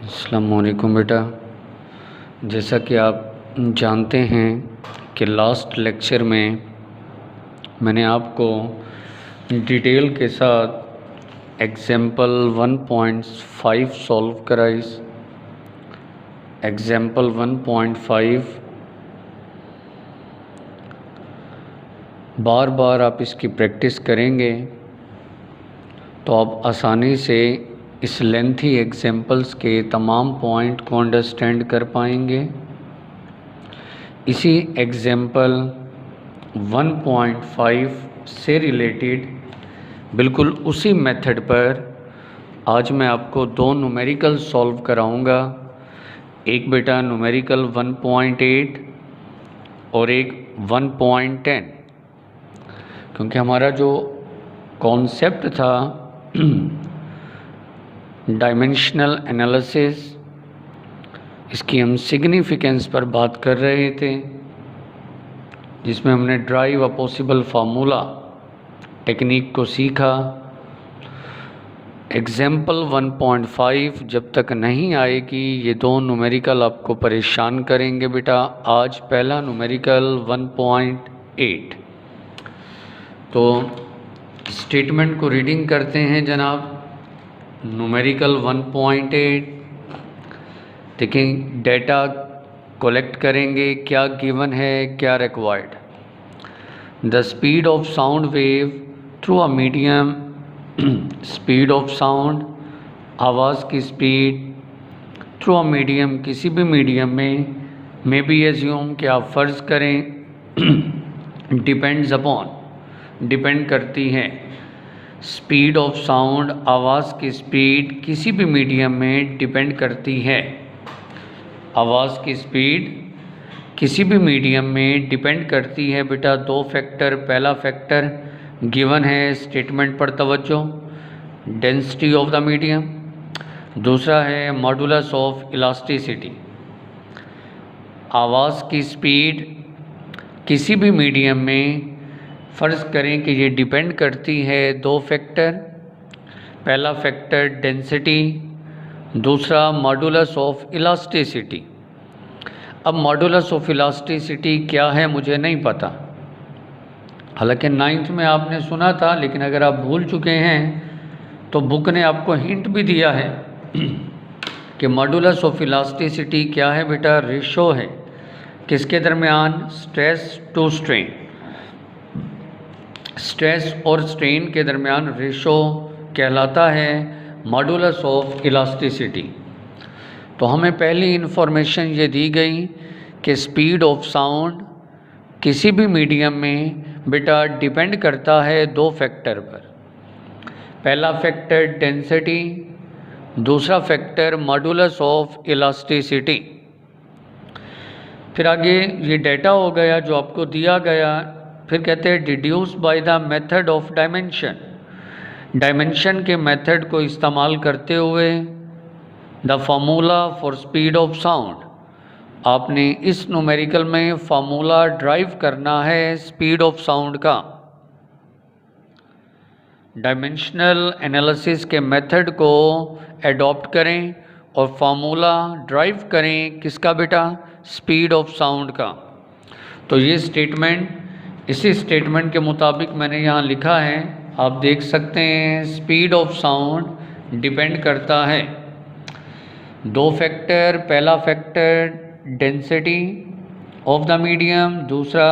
अस्सलामुअलैकुम बेटा। जैसा कि आप जानते हैं कि लास्ट लेक्चर में मैंने आपको डिटेल के साथ एग्जाम्पल 1.5 सॉल्व कराई। एग्जाम्पल 1.5 बार बार आप इसकी प्रैक्टिस करेंगे तो आप आसानी से इस लेंथी एग्जाम्पल्स के तमाम पॉइंट को अंडरस्टैंड कर पाएंगे। इसी एग्जाम्पल 1.5 से रिलेटेड बिल्कुल उसी मेथड पर आज मैं आपको दो न्यूमेरिकल सॉल्व कराऊंगा। एक बेटा न्यूमेरिकल 1.8 और एक 1.10, क्योंकि हमारा जो कॉन्सेप्ट था डायमेंशनल एनालिसिस, इसकी हम सिग्निफिकेंस पर बात कर रहे थे, जिसमें हमने drive a possible formula technique को सीखा। एग्जाम्पल 1.5 जब तक नहीं आएगी ये दो न्यूमेरिकल आपको परेशान करेंगे बेटा। आज पहला न्यूमेरिकल 1.8, तो स्टेटमेंट को रीडिंग करते हैं जनाब। न्यूमेरिकल 1.8 देखें, डेटा कलेक्ट करेंगे, क्या गिवन है, क्या required. The speed of sound wave through a medium, speed of sound आवाज़ की स्पीड थ्रू अ मीडियम किसी भी मीडियम में बी एज्यूम कि आप फ़र्ज़ करें डिपेंड्स अपॉन, डिपेंड करती है। स्पीड ऑफ साउंड आवाज़ की स्पीड किसी भी मीडियम में डिपेंड करती है। आवाज़ की स्पीड किसी भी मीडियम में डिपेंड करती है बेटा। दो फैक्टर, पहला फैक्टर गिवन है स्टेटमेंट पर तवज्जो, डेंसिटी ऑफ द मीडियम। दूसरा है मॉडुलस ऑफ इलास्टिसिटी। आवाज़ की स्पीड किसी भी मीडियम में फ़र्ज़ करें कि ये डिपेंड करती है दो फैक्टर, पहला फैक्टर डेंसिटी, दूसरा मॉडुलस ऑफ इलास्टिसिटी। अब मॉडुलस ऑफ इलास्टिसिटी क्या है मुझे नहीं पता, हालांकि 9th में आपने सुना था, लेकिन अगर आप भूल चुके हैं तो बुक ने आपको हिंट भी दिया है कि मॉडुलस ऑफ इलास्टिसिटी क्या है बेटा। रेशो है किसके दरमियान, स्ट्रेस टू स्ट्रेन, स्ट्रेस और स्ट्रेन के दरमियान रेशो कहलाता है मॉडुलस ऑफ इलास्टिसिटी। तो हमें पहली इन्फॉर्मेशन ये दी गई कि स्पीड ऑफ साउंड किसी भी मीडियम में बेटा डिपेंड करता है दो फैक्टर पर, पहला फैक्टर डेंसिटी, दूसरा फैक्टर मॉडुलस ऑफ इलास्टिसिटी। फिर आगे ये डेटा हो गया जो आपको दिया गया। फिर कहते हैं deduce by the method of dimension. Dimension के मेथड को इस्तेमाल करते हुए the formula for speed of sound, आपने इस न्यूमेरिकल में फार्मूला ड्राइव करना है स्पीड ऑफ साउंड का। डायमेंशनल एनालिसिस के मेथड को एडॉप्ट करें और फार्मूला ड्राइव करें किसका बेटा, स्पीड ऑफ साउंड का। तो ये स्टेटमेंट, इसी स्टेटमेंट के मुताबिक मैंने यहाँ लिखा है, आप देख सकते हैं। स्पीड ऑफ साउंड डिपेंड करता है दो फैक्टर, पहला factor density of the medium, दूसरा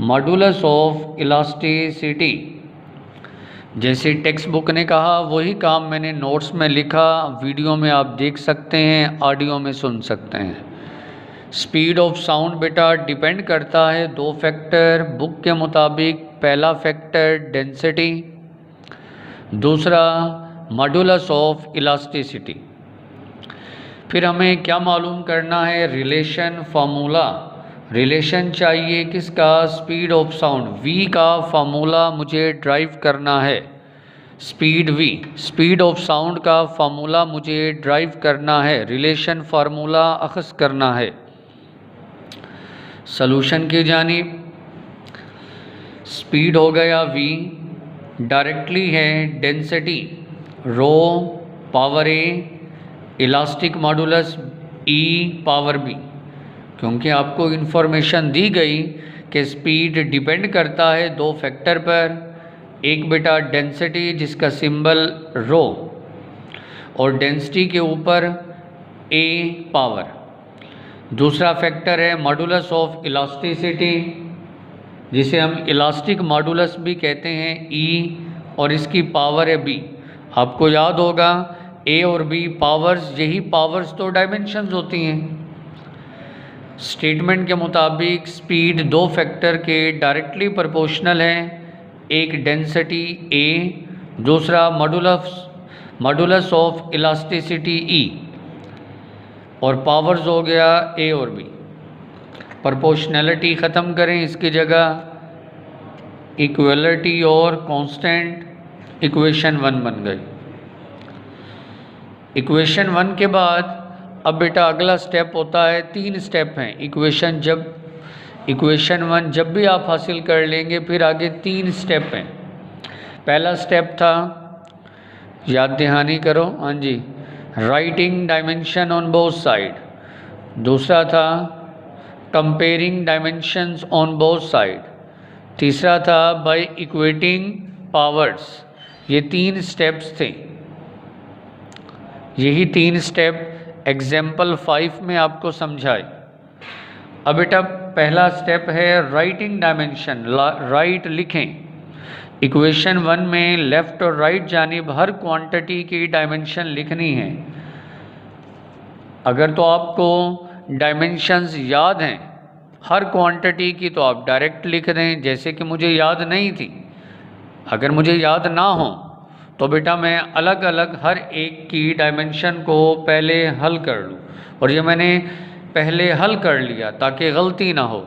मॉडुलस ऑफ इलास्टिसिटी। जैसे टेक्स्ट बुक ने कहा वही काम मैंने नोट्स में लिखा, वीडियो में आप देख सकते हैं, ऑडियो में सुन सकते हैं। स्पीड ऑफ साउंड बेटा डिपेंड करता है दो फैक्टर बुक के मुताबिक, पहला फैक्टर डेंसिटी, दूसरा मॉडुलस ऑफ इलास्टिसिटी। फिर हमें क्या मालूम करना है, रिलेशन फार्मूला। रिलेशन चाहिए किसका, स्पीड ऑफ साउंड, वी का फार्मूला मुझे ड्राइव करना है। Speed v, speed of sound का फार्मूला मुझे ड्राइव करना है, रिलेशन फार्मूला अखज़ करना है। सॉल्यूशन की जानिब, स्पीड हो गया वी, डायरेक्टली है density rho power A elastic modulus E power B, क्योंकि आपको इन्फॉर्मेशन दी गई कि स्पीड डिपेंड करता है दो फैक्टर पर, एक बेटा डेंसिटी जिसका सिंबल रो और डेंसिटी के ऊपर A पावर, दूसरा फैक्टर है मॉडुलस ऑफ इलास्टिसिटी जिसे हम इलास्टिक मॉडुलस भी कहते हैं E, और इसकी पावर है B। आपको याद होगा A और B पावर्स, यही पावर्स तो डायमेंशंस होती हैं। स्टेटमेंट के मुताबिक स्पीड दो फैक्टर के डायरेक्टली प्रोपोर्शनल है, एक डेंसिटी A, दूसरा मॉडुलस ऑफ इलास्टिसिटी E, और पावर्स हो गया A और B। प्रोपोर्शनैलिटी ख़त्म करें, इसकी जगह इक्वलिटी और कांस्टेंट, इक्वेशन 1 बन गई। इक्वेशन 1 के बाद अब बेटा अगला स्टेप होता है, 3 स्टेप हैं। इक्वेशन 1 जब भी आप हासिल कर लेंगे फिर आगे 3 स्टेप हैं। पहला स्टेप था, याद दहानी करो, हाँ जी, writing dimension on both side. दूसरा था comparing dimensions on both side. तीसरा था बाय इक्वेटिंग पावर्स। ये 3 स्टेप्स थे। यही 3 स्टेप एग्जाम्पल 5 में आपको समझाए। अब बेटा पहला स्टेप है राइटिंग डायमेंशन, राइट लिखें। इक्वेशन 1 में लेफ़्ट और राइट जानिब हर क्वांटिटी की डायमेंशन लिखनी है। अगर तो आपको डायमेंशंस याद हैं हर क्वांटिटी की तो आप डायरेक्ट लिख दें, जैसे कि मुझे याद नहीं थी। अगर मुझे याद ना हो तो बेटा मैं अलग अलग हर एक की डायमेंशन को पहले हल कर लूँ, और ये मैंने पहले हल कर लिया ताकि गलती ना हो।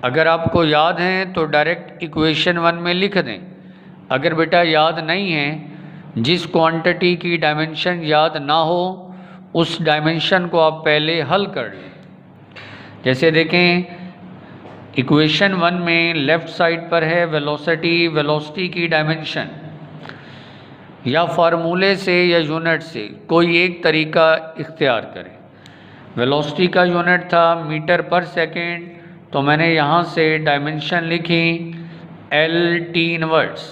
अगर आपको याद है तो डायरेक्ट इक्वेशन 1 में लिख दें। अगर बेटा याद नहीं है, जिस क्वांटिटी की डायमेंशन याद ना हो उस डायमेंशन को आप पहले हल कर लें। जैसे देखें इक्वेशन 1 में लेफ़्ट साइड पर है वेलोसिटी की डायमेंशन, या फार्मूले से या यूनिट से कोई एक तरीका इख्तियार करें। वेलोसिटी का यूनिट था मीटर पर सेकेंड, तो मैंने यहाँ से डायमेंशन लिखी LT इनवर्स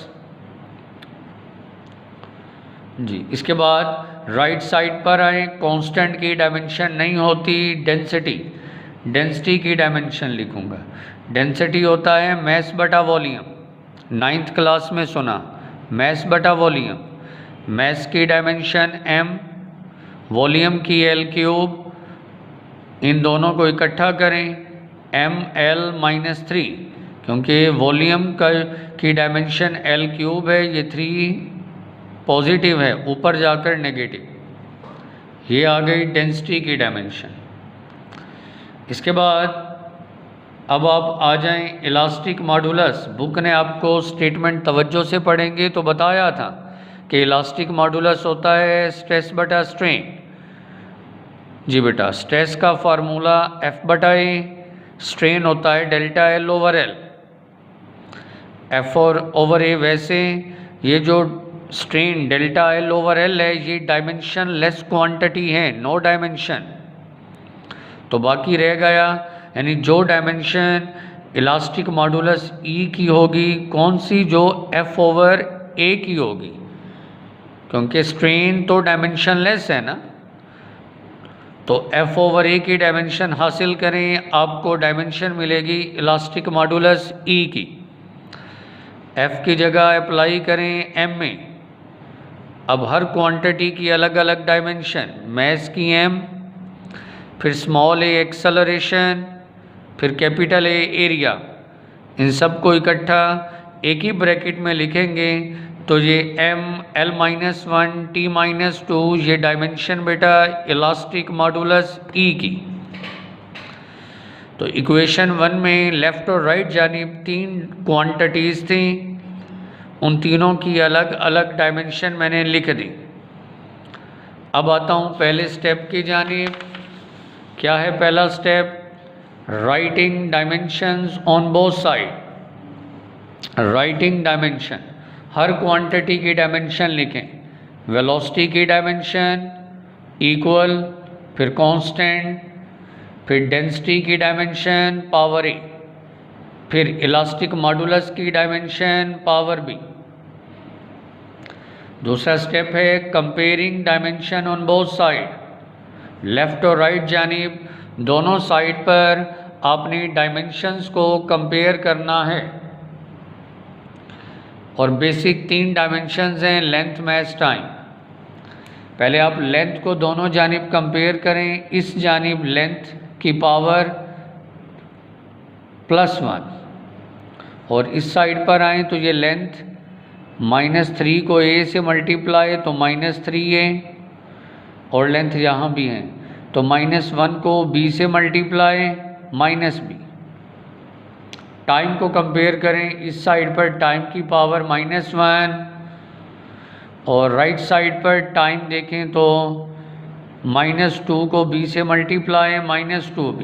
जी। इसके बाद राइट साइड पर आए, कांस्टेंट की डायमेंशन नहीं होती, डेंसिटी की डायमेंशन लिखूँगा। डेंसिटी होता है मैस बटा वॉल्यूम, 9th क्लास में सुना, मैस बटा वॉल्यूम। मैस की डायमेंशन M, वॉल्यूम की L3। इन दोनों को इकट्ठा करें ML-3, क्योंकि वॉल्यूम की डायमेंशन L3 है, ये 3 पॉजिटिव है, ऊपर जाकर नेगेटिव। ये आ गई डेंसिटी की डायमेंशन। इसके बाद अब आप आ जाएं इलास्टिक मॉडुलस। बुक ने आपको स्टेटमेंट तवज्जो से पढ़ेंगे तो बताया था कि इलास्टिक मॉडुलस होता है स्ट्रेस बटा स्ट्रेन। जी बेटा, स्ट्रेस का फार्मूला F बटा A, स्ट्रेन होता है delta L over L। F और ओवर A, वैसे ये जो strain delta L over L है ये डायमेंशन लेस क्वांटिटी है, नो डायमेंशन। तो बाकी रह गया, यानी जो डायमेंशन इलास्टिक मॉडुलस E की होगी कौन सी, जो F ओवर A की होगी, क्योंकि स्ट्रेन तो डायमेंशन लेस है ना। तो F ओवर A की डायमेंशन हासिल करें, आपको डायमेंशन मिलेगी इलास्टिक मॉडुलस E की। F की जगह अप्लाई करें M में। अब हर क्वांटिटी की अलग अलग डायमेंशन, मैस की M, फिर स्मॉल a एक्सेलरेशन, फिर कैपिटल A एरिया, इन सब को इकट्ठा एक ही ब्रैकेट में लिखेंगे तो ये M-L-1 T-2, ये डायमेंशन बेटा इलास्टिक मॉडुलस E की। तो इक्वेशन 1 में लेफ़्ट और राइट जानिब 3 क्वांटिटीज़ थी, उन तीनों की अलग अलग डायमेंशन मैंने लिख दी। अब आता हूँ पहले स्टेप की जानिब। क्या है पहला step? Writing dimensions on both side. Writing dimension, her quantity की डायमेंशन लिखें। वेलोसिटी की डायमेंशन, इक्वल, फिर कांस्टेंट, फिर डेंसिटी की डायमेंशन पावर ए, फिर इलास्टिक मॉडुलस की डायमेंशन पावर बी। दूसरा स्टेप है comparing dimension on both side, left और राइट जानिब दोनों साइड पर आपने डायमेंशंस को कंपेयर करना है। और बेसिक 3 डायमेंशंस हैं, लेंथ, मास, टाइम। पहले आप लेंथ को दोनों जानिब कंपेयर करें। इस जानिब लेंथ की पावर +1 और इस साइड पर आएँ तो ये लेंथ -3 को a से मल्टीप्लाई तो -3a, और लेंथ यहाँ भी है तो -1 को b से मल्टीप्लाई -b। टाइम को कंपेयर करें, इस साइड पर टाइम की पावर -1 और राइट साइड पर टाइम देखें तो -2 को b से मल्टीप्लाई -2b।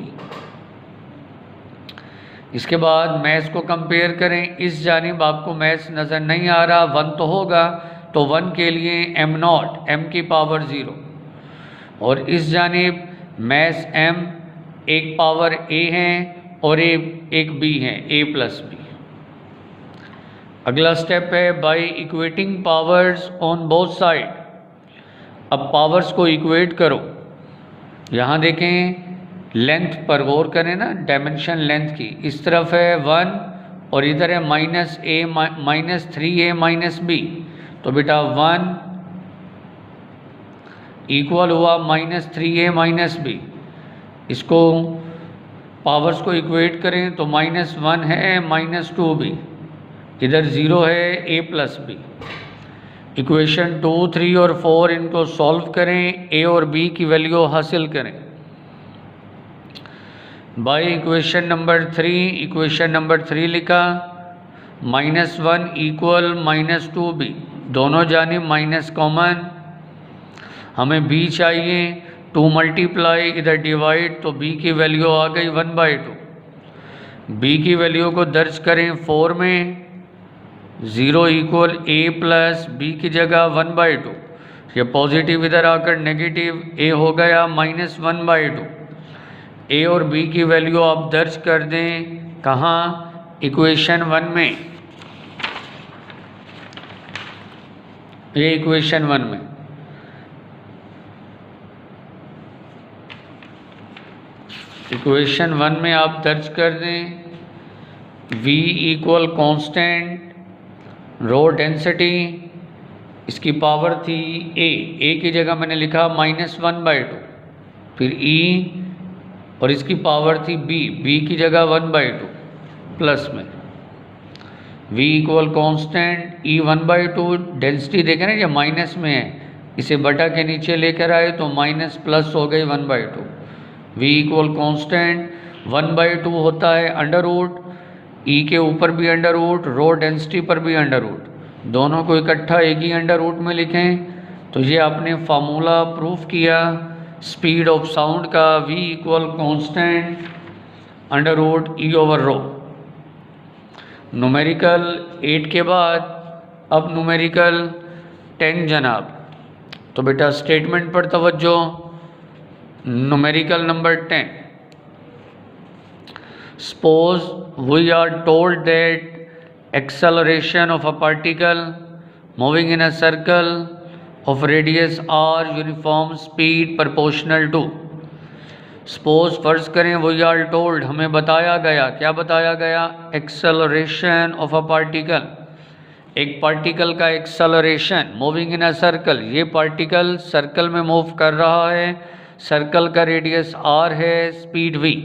इसके बाद मैथ्स को कंपेयर करें, इस जानिब आपको मैथ्स नज़र नहीं आ रहा, 1 तो होगा तो 1 के लिए m0 m की पावर 0, और इस जानिब मैथ्स m एक पावर a है और एक b है, a+b। अगला स्टेप है by equating powers on both side. अब पावर्स को इक्वेट करो। यहाँ देखें, लेंथ पर गौर करें ना, डायमेंशन लेंथ की, इस तरफ है 1 और इधर है -3a -b, तो बेटा 1 इक्वल हुआ -3a -b। इसको पावर्स को इक्वेट करें तो -1 है -2b, इधर 0 है a+b। इक्वेशन 2, 3 और 4 इनको सॉल्व करें, a और b की वैल्यू हासिल करें। बाय इक्वेशन नंबर 3 लिखा, -1 इक्वल -2b, दोनों जानिब माइनस कॉमन, हमें b चाहिए, 2 मल्टीप्लाई इधर डिवाइड तो b की वैल्यू आ गई 1/2। b की वैल्यू को दर्ज करें 4 में, 0 इक्वल a+b की जगह 1/2, ये पॉजिटिव इधर आकर नेगेटिव, a हो गया -1/2। a और b की वैल्यू आप दर्ज कर दें कहाँ, इक्वेशन 1 में, ये इक्वेशन 1 में। इक्वेशन 1 में आप दर्ज कर दें v equal constant, rho density, इसकी पावर थी a की जगह मैंने लिखा -1/2, फिर e और इसकी पावर थी b की जगह 1/2 प्लस में, v equal constant, e 1/2, density देखें ना ये माइनस में है, इसे बटा के नीचे लेकर आए तो माइनस प्लस हो गई 1/2। v इक्वल कांस्टेंट 1/2 होता है √ e के ऊपर भी √ रो डेंसिटी पर भी √ दोनों को इकट्ठा एक ही √ में लिखें तो ये आपने फार्मूला प्रूफ किया स्पीड ऑफ साउंड का, v equal constant √e/ρ। Numerical 8 के बाद अब न्यूमेरिकल 10 जनाब। तो बेटा स्टेटमेंट पर तवज्जो। Numerical number 10, suppose we are told that acceleration of a particle moving in a circle of radius r uniform speed proportional to. Suppose फर्ज करें वी आर टोल्ड, हमें बताया गया, क्या बताया गया, एक्सेलरेशन ऑफ अ पार्टिकल, एक पार्टिकल का acceleration moving in a circle, ये पार्टिकल सर्कल में मूव कर रहा है, सर्कल का रेडियस r है, स्पीड v।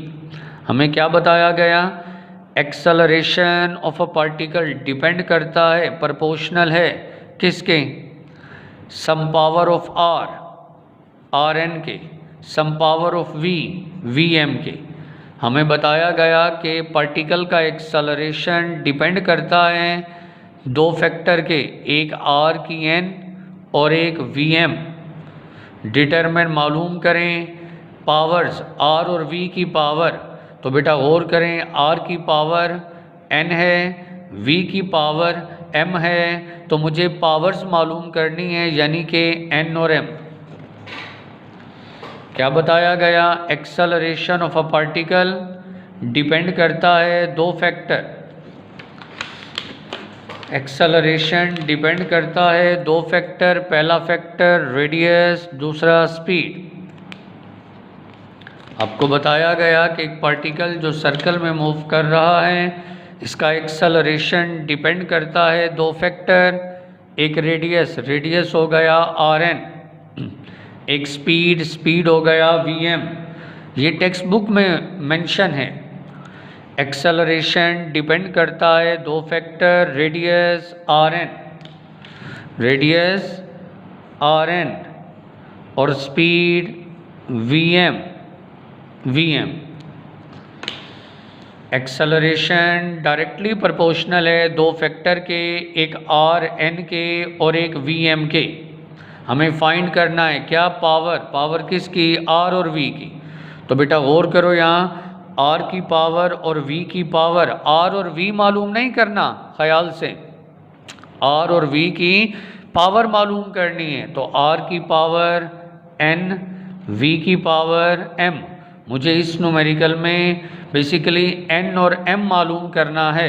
हमें क्या बताया गया, acceleration of a particle depend करता है, प्रोपोर्शनल है किसके, some power of r n के, some power of v m के। हमें बताया गया कि पार्टिकल का एक्सेलरेशन डिपेंड करता है 2 फैक्टर के, एक r की n और एक vm। डिटरमिन मालूम करें पावर्स r और v की पावर। तो बेटा गौर करें, r की पावर n है, v की पावर m है, तो मुझे पावर्स मालूम करनी है, यानी कि n और m। क्या बताया गया? Acceleration of a particle depend करता है दो फैक्टर। एक्सेलरेशन डिपेंड करता है दो फैक्टर, पहला फैक्टर रेडियस, दूसरा स्पीड। आपको बताया गया कि एक पार्टिकल जो सर्कल में मूव कर रहा है इसका एक्सेलरेशन डिपेंड करता है दो फैक्टर, एक रेडियस हो गया rn, एक स्पीड हो गया vm। ये टेक्स्ट बुक में मेंशन है। एक्सेलरेशन डिपेंड करता है दो फैक्टर, रेडियस rn और speed vm। Acceleration directly proportional है दो फैक्टर के, एक rn के और एक vm के। हमें फाइंड करना है क्या? पावर किसकी? r और v की। तो बेटा गौर करो, यहाँ r की पावर और v की पावर, r और v मालूम नहीं करना ख्याल से, r और v की पावर मालूम करनी है। तो r की पावर n, v की पावर m। मुझे इस न्यूमेरिकल में बेसिकली n और m मालूम करना है।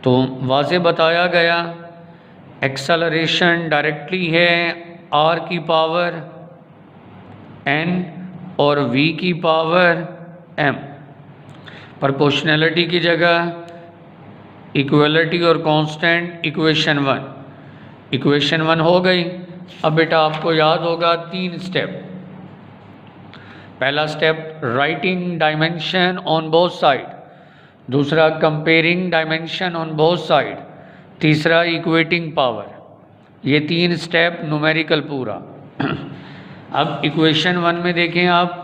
तो वाज़े बताया गया एक्सेलरेशन डायरेक्टली है r की पावर n और v की पावर m। प्रोपोर्शनैलिटी की जगह इक्वलिटी और कांस्टेंट इक्वेशन 1 हो गई। अब बेटा आपको याद होगा 3 स्टेप। पहला step writing dimension on both side, दूसरा comparing dimension on both side, तीसरा इक्वेटिंग पावर। ये 3 स्टेप न्यूमेरिकल पूरा। अब इक्वेशन 1 में देखें आप,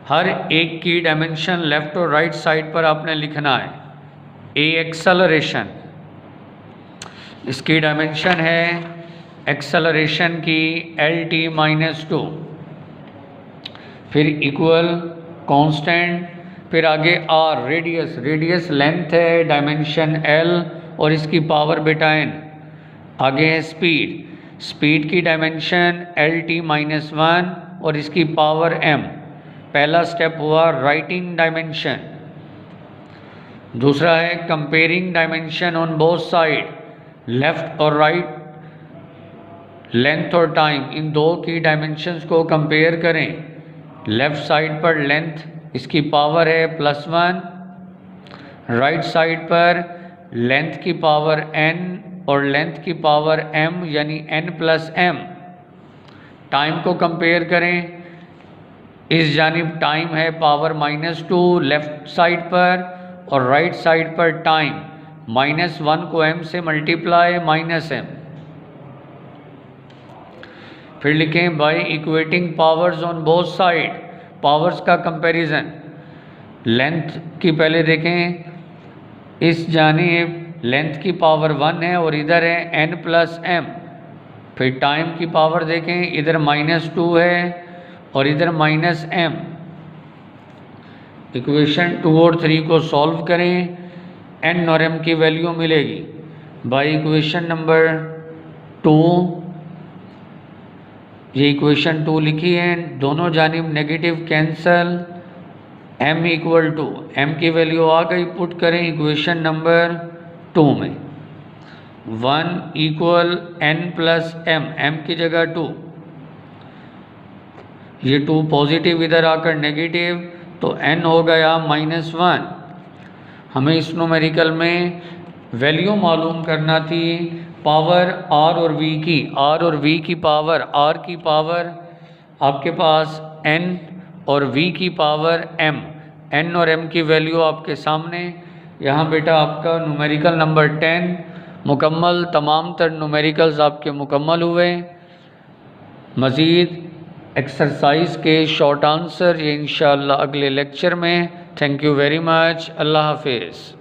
हर एक की डायमेंशन लेफ़्ट और राइट साइड पर आपने लिखना है। ए एक्सेलरेशन, इसकी डायमेंशन है एक्सेलरेशन की LT-2, फिर इक्वल कांस्टेंट, फिर आगे r रेडियस लेंथ है, डायमेंशन L और इसकी पावर बेटा n। आगे है स्पीड की डायमेंशन LT-1 और इसकी पावर m। पहला स्टेप हुआ राइटिंग डायमेंशन। दूसरा है comparing dimension on both side, left और राइट, लेंथ और टाइम, इन दो की डायमेंशंस को कंपेयर करें। लेफ्ट साइड पर लेंथ, इसकी पावर है +1, राइट साइड पर लेंथ की पावर n और लेंथ की पावर m यानी n+m। टाइम को कंपेयर करें, इस जानिब टाइम है पावर -2 लेफ्ट साइड पर और राइट साइड पर टाइम -1 को m से मल्टीप्लाई -m। फिर लिखें by equating powers on both side, powers का कंपैरिजन। लेंथ की पहले देखें, इस जानिब लेंथ की पावर 1 है और इधर है n+m। फिर टाइम की पावर देखें, इधर -2 है और इधर -m। इक्वेशन 2 और 3 को सॉल्व करें, n और m की वैल्यू मिलेगी। बाय इक्वेशन नंबर 2, ये इक्वेशन 2 लिखी है, दोनों जानिब नेगेटिव कैंसल, m = m की वैल्यू आ गई, पुट करें इक्वेशन नंबर 2 में। 1 = n+m, m की जगह 2, ये 2 पॉजिटिव इधर आकर नेगेटिव, तो n हो गया -1। हमें इस न्यूमेरिकल में वैल्यू मालूम करना थी पावर r और v की। r और v की पावर, r की पावर आपके पास n और v की पावर m, n और m की वैल्यू आपके सामने। यहाँ बेटा आपका न्यूमेरिकल नंबर 10 मुकम्मल, तमाम तर न्यूमेरिकल्स आपके मुकम्मल हुए। मज़ीद एक्सरसाइज के शॉर्ट आंसर ये इंशाअल्लाह अगले लेक्चर में। Thank you very much. अल्लाह हाफिज़।